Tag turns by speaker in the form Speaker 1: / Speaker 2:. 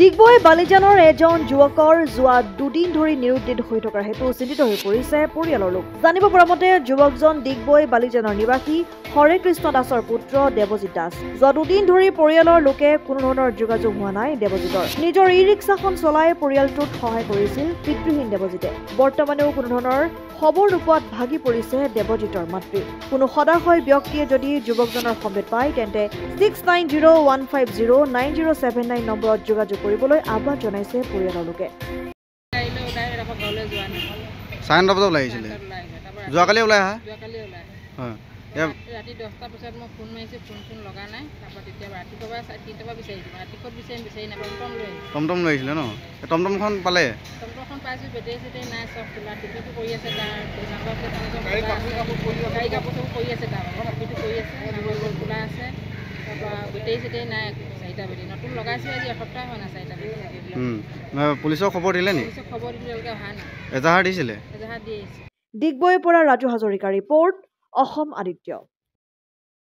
Speaker 1: ডিগবৈ বালিজানৰ এজন যুৱকৰ যোৱা দুদিন ধৰি নিৰুদ্দিত হৈ থকাৰ হেতু চিন্তিত হৈ পৰিছে পৰিয়ালৰ লোক। জানিব পৰা মতে যুৱকজন ডিগবৈ বালিজানৰ নিবাসী হৰে কৃষ্ণ দাসৰ পুত্ৰ দেৱজিৎ দাস। যোৱা দুদিন ধৰি পৰিয়ালৰ লোকে কোনো ধৰণৰ যোগাযোগ হোৱা নাই দেৱজিৎৰ। নিজৰ ই-ৰিক্সাখন চলাই পৰিয়ালটোক সহায় কৰিছিল পিতৃহীন দেৱজিতে। বৰ্তমানেও কোনো ধৰণৰ খবৰ নোপোৱাত ভাগি পৰিছে দেৱজিৎৰ মাতৃ। কোনো সদাশয় ব্যক্তিয়ে যদি যুৱকজনৰ সম্ভেদ পায় তেন্তে 6901509079 নম্বৰত যোগাযোগ কৰিবলৈ আহ্বান জনাইছে পৰিয়ালৰ লোকে।
Speaker 2: চাৰে 9টা বজাত ওলাই আহিছিলে। যোৱাকালি ওলাই আহা? হয়।
Speaker 3: ৰাতি 10টা বজাত মই ফোন মাৰিছোঁ, ফোন লগা নাই। তাৰপৰা তেতিয়া ৰাতিপুৱা 3টা পৰা বিচাৰিছোঁ, ৰাতিপুৱা বিচাৰি নাপাওঁ।
Speaker 2: টমটম লৈ আহিছিলে ন? টমটমখন পালে?
Speaker 3: টমটমখন পাইছোঁ, বেটেৰী নাই, চব খোলা টিভিটো কৰি আছে, তাৰ গাড়ী কাপোৰ চব কৰি আছে, তাৰ টিভিটো কৰি আছে, খোলা আছে। তাৰপৰা বেটেৰী নাই, 4টা বেটেৰী নতুন লগাইছোঁ, আজি এসপ্তাহ হোৱা নাই 4টা বেটেৰী।
Speaker 2: পুলিচক খবৰ দিলে নি?
Speaker 3: পুলিচক খবৰ দিলোঁ, তেওঁলোকে অহা নাই।
Speaker 2: এজাহাৰ দিছিলে?
Speaker 3: এজাহাৰ দি আহিছে।
Speaker 1: ডিগবৈৰ পৰা ৰাজু হাজৰিকা ৰিপৰ্ট, অসম আদিত্য।